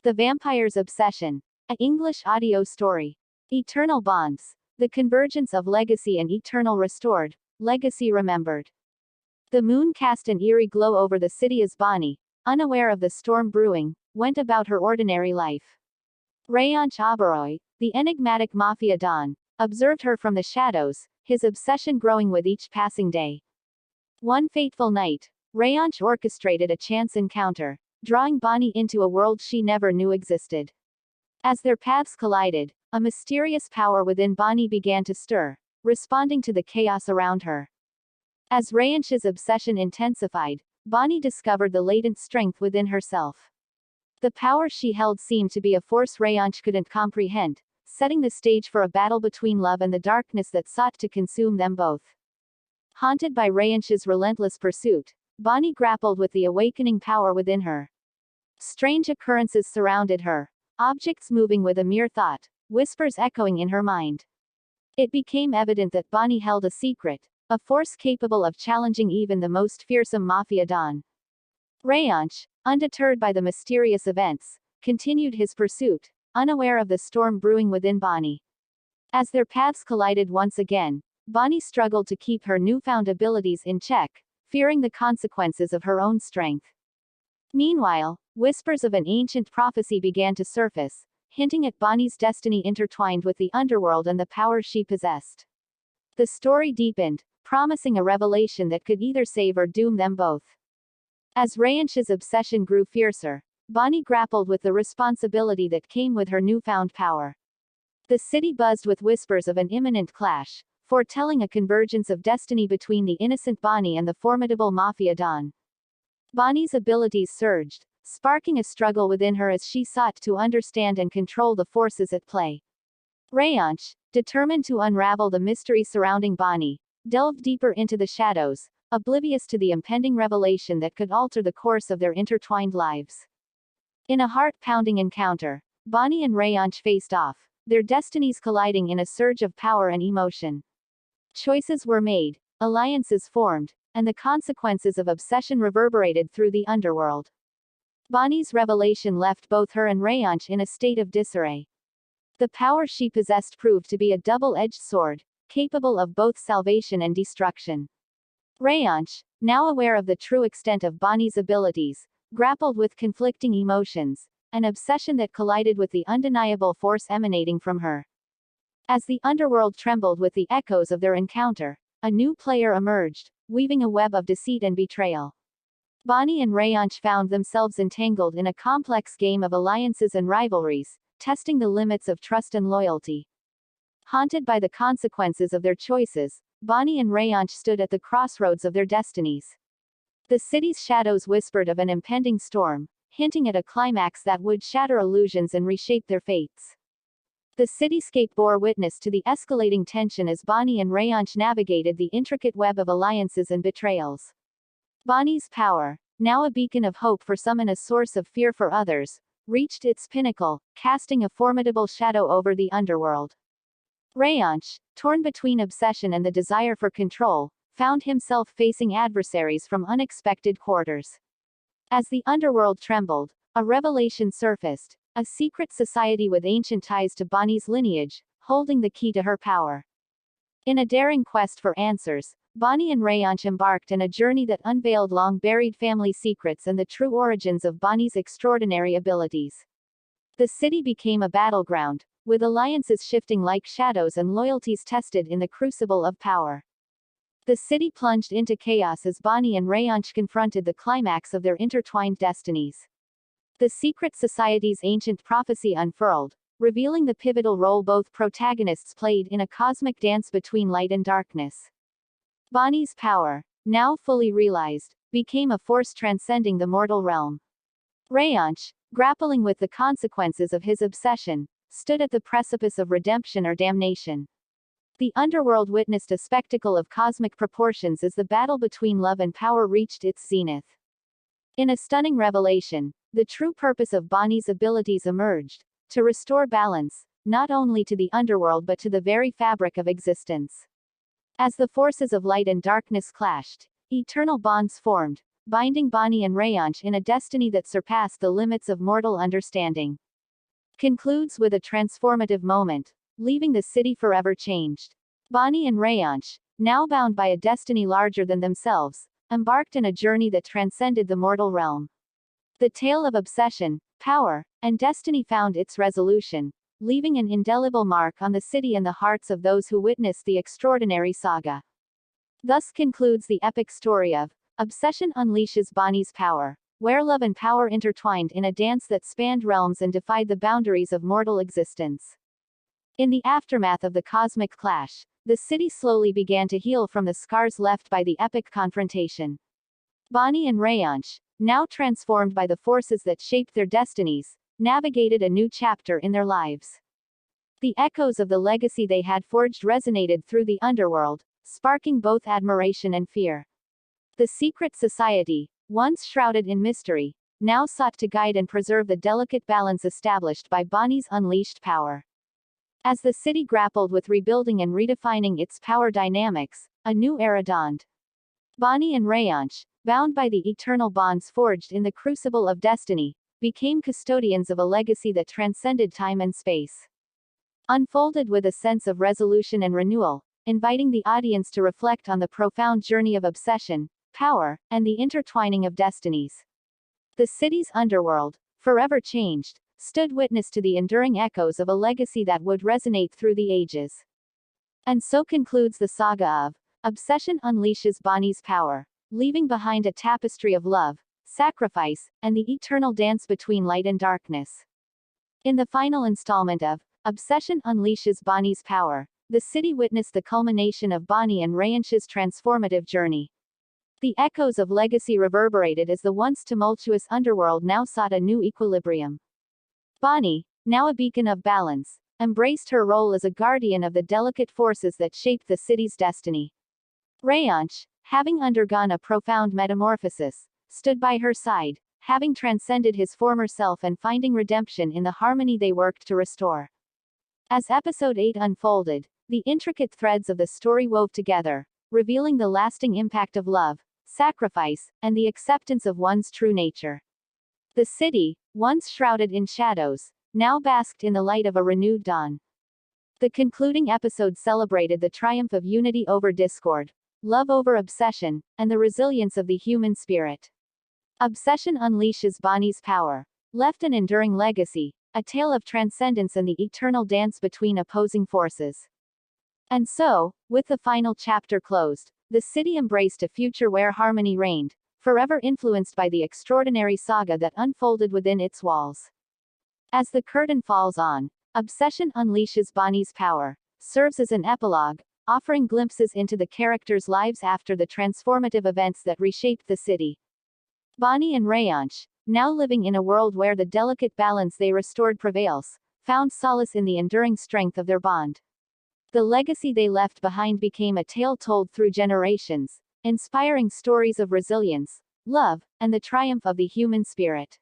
The Vampire's Obsession. An English audio story. Eternal Bonds. The Convergence of Legacy and Eternal Restored, Legacy Remembered. The moon cast an eerie glow over the city as Bonnie, unaware of the storm brewing, went about her ordinary life. Rayanch Oberoi, the enigmatic mafia don, observed her from the shadows, his obsession growing with each passing day. One fateful night, Rayanch orchestrated a chance encounter, drawing Bonnie into a world she never knew existed. As their paths collided, a mysterious power within Bonnie began to stir, responding to the chaos around her. As Rayanch's obsession intensified, Bonnie discovered the latent strength within herself. The power she held seemed to be a force Rayanch couldn't comprehend, setting the stage for a battle between love and the darkness that sought to consume them both. Haunted by Rayanch's relentless pursuit, Bonnie grappled with the awakening power within her. Strange occurrences surrounded her, objects moving with a mere thought, whispers echoing in her mind. It became evident that Bonnie held a secret, a force capable of challenging even the most fearsome mafia don. Rayanch, undeterred by the mysterious events, continued his pursuit, unaware of the storm brewing within Bonnie. As their paths collided once again, Bonnie struggled to keep her newfound abilities in check, fearing the consequences of her own strength. Meanwhile, whispers of an ancient prophecy began to surface, hinting at Bonnie's destiny intertwined with the underworld and the power she possessed. The story deepened, promising a revelation that could either save or doom them both. As Rayanch's obsession grew fiercer, Bonnie grappled with the responsibility that came with her newfound power. The city buzzed with whispers of an imminent clash, foretelling a convergence of destiny between the innocent Bonnie and the formidable mafia don. Bonnie's abilities surged, sparking a struggle within her as she sought to understand and control the forces at play. Rayanch, determined to unravel the mystery surrounding Bonnie, delved deeper into the shadows, oblivious to the impending revelation that could alter the course of their intertwined lives. In a heart-pounding encounter, Bonnie and Rayanch faced off, their destinies colliding in a surge of power and emotion. Choices were made, alliances formed, and the consequences of obsession reverberated through the underworld. Bonnie's revelation left both her and Rayanch in a state of disarray. The power she possessed proved to be a double-edged sword, capable of both salvation and destruction. Rayanch, now aware of the true extent of Bonnie's abilities, grappled with conflicting emotions, an obsession that collided with the undeniable force emanating from her. As the underworld trembled with the echoes of their encounter, a new player emerged, weaving a web of deceit and betrayal. Bonnie and Rayanch found themselves entangled in a complex game of alliances and rivalries, testing the limits of trust and loyalty. Haunted by the consequences of their choices, Bonnie and Rayanch stood at the crossroads of their destinies. The city's shadows whispered of an impending storm, hinting at a climax that would shatter illusions and reshape their fates. The cityscape bore witness to the escalating tension as Bonnie and Rayanch navigated the intricate web of alliances and betrayals. Bonnie's power, now a beacon of hope for some and a source of fear for others, reached its pinnacle, casting a formidable shadow over the underworld. Rayanch, torn between obsession and the desire for control, found himself facing adversaries from unexpected quarters. As the underworld trembled, a revelation surfaced, a secret society with ancient ties to Bonnie's lineage, holding the key to her power. In a daring quest for answers, Bonnie and Rayanch embarked on a journey that unveiled long-buried family secrets and the true origins of Bonnie's extraordinary abilities. The city became a battleground, with alliances shifting like shadows and loyalties tested in the crucible of power. The city plunged into chaos as Bonnie and Rayanch confronted the climax of their intertwined destinies. The secret society's ancient prophecy unfurled, revealing the pivotal role both protagonists played in a cosmic dance between light and darkness. Bonnie's power, now fully realized, became a force transcending the mortal realm. Rayanch, grappling with the consequences of his obsession, stood at the precipice of redemption or damnation. The underworld witnessed a spectacle of cosmic proportions as the battle between love and power reached its zenith. In a stunning revelation, the true purpose of Bonnie's abilities emerged, to restore balance, not only to the underworld but to the very fabric of existence. As the forces of light and darkness clashed, eternal bonds formed, binding Bonnie and Rayonch in a destiny that surpassed the limits of mortal understanding. Concludes with a transformative moment, leaving the city forever changed. Bonnie and Rayonch, now bound by a destiny larger than themselves, embarked in a journey that transcended the mortal realm. The tale of obsession, power, and destiny found its resolution, leaving an indelible mark on the city and the hearts of those who witnessed the extraordinary saga. Thus concludes the epic story of Obsession Unleashes Bonnie's Power, where love and power intertwined in a dance that spanned realms and defied the boundaries of mortal existence. In the aftermath of the cosmic clash, the city slowly began to heal from the scars left by the epic confrontation. Bonnie and Rayonch, now transformed by the forces that shaped their destinies, navigated a new chapter in their lives. The echoes of the legacy they had forged resonated through the underworld, sparking both admiration and fear. The secret society, once shrouded in mystery, now sought to guide and preserve the delicate balance established by Bonnie's unleashed power. As the city grappled with rebuilding and redefining its power dynamics, a new era dawned. Bonnie and Rayonch, bound by the eternal bonds forged in the crucible of destiny, became custodians of a legacy that transcended time and space. Unfolded with a sense of resolution and renewal, inviting the audience to reflect on the profound journey of obsession, power, and the intertwining of destinies. The city's underworld, forever changed, stood witness to the enduring echoes of a legacy that would resonate through the ages. And so concludes the saga of Obsession Unleashes Bonnie's Power, leaving behind a tapestry of love, sacrifice, and the eternal dance between light and darkness. In the final installment of Obsession Unleashes Bonnie's Power, the city witnessed the culmination of Bonnie and Rayonch's transformative journey. The echoes of legacy reverberated as the once tumultuous underworld now sought a new equilibrium. Bonnie, now a beacon of balance, embraced her role as a guardian of the delicate forces that shaped the city's destiny. Rayonch, having undergone a profound metamorphosis, stood by her side, having transcended his former self and finding redemption in the harmony they worked to restore. As Episode 8 unfolded, the intricate threads of the story wove together, revealing the lasting impact of love, sacrifice, and the acceptance of one's true nature. The city, once shrouded in shadows, now basked in the light of a renewed dawn. The concluding episode celebrated the triumph of unity over discord, love over obsession, and the resilience of the human spirit. Obsession Unleashes Bonnie's Power, left an enduring legacy, a tale of transcendence and the eternal dance between opposing forces. And so, with the final chapter closed, the city embraced a future where harmony reigned, forever influenced by the extraordinary saga that unfolded within its walls. As the curtain falls on, Obsession Unleashes Bonnie's Power serves as an epilogue, offering glimpses into the characters' lives after the transformative events that reshaped the city. Bonnie and Rayonch, now living in a world where the delicate balance they restored prevails, found solace in the enduring strength of their bond. The legacy they left behind became a tale told through generations, inspiring stories of resilience, love, and the triumph of the human spirit.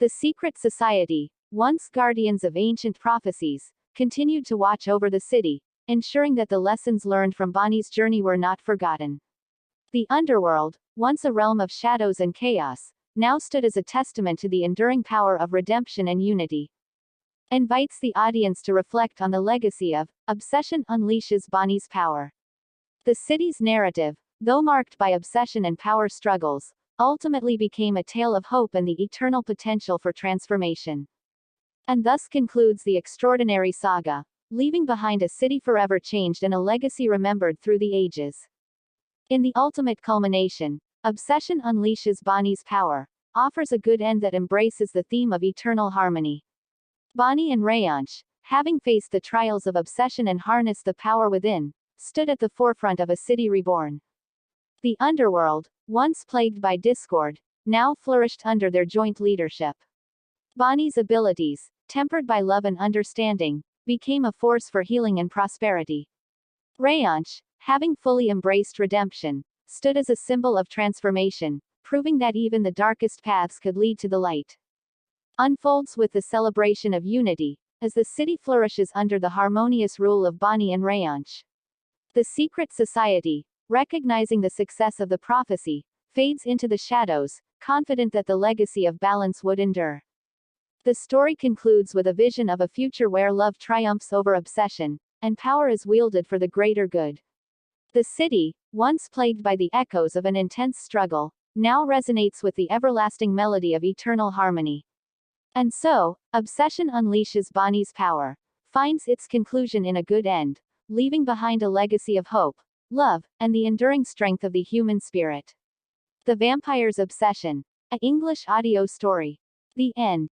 The secret society, once guardians of ancient prophecies, continued to watch over the city, ensuring that the lessons learned from Bonnie's journey were not forgotten. The underworld, once a realm of shadows and chaos, now stood as a testament to the enduring power of redemption and unity. Invites the audience to reflect on the legacy of Obsession Unleashes Bonnie's Power. The city's narrative, though marked by obsession and power struggles, ultimately became a tale of hope and the eternal potential for transformation. And thus concludes the extraordinary saga, leaving behind a city forever changed and a legacy remembered through the ages. In the ultimate culmination, Obsession Unleashes Bonnie's Power offers a good end that embraces the theme of eternal harmony. Bonnie and Rayonch, having faced the trials of obsession and harnessed the power within, stood at the forefront of a city reborn. The underworld, once plagued by discord, now flourished under their joint leadership. Bonnie's abilities, tempered by love and understanding, became a force for healing and prosperity. Rayonch, having fully embraced redemption, stood as a symbol of transformation, proving that even the darkest paths could lead to the light. Unfolds with the celebration of unity, as the city flourishes under the harmonious rule of Bonnie and Rayonch. The secret society, recognizing the success of the prophecy, fades into the shadows, confident that the legacy of balance would endure. The story concludes with a vision of a future where love triumphs over obsession, and power is wielded for the greater good. The city, once plagued by the echoes of an intense struggle, now resonates with the everlasting melody of eternal harmony. And so, obsession unleashes Bonnie's power, finds its conclusion in a good end, leaving behind a legacy of hope, love, and the enduring strength of the human spirit. The Vampire's Obsession. An English audio story. The end.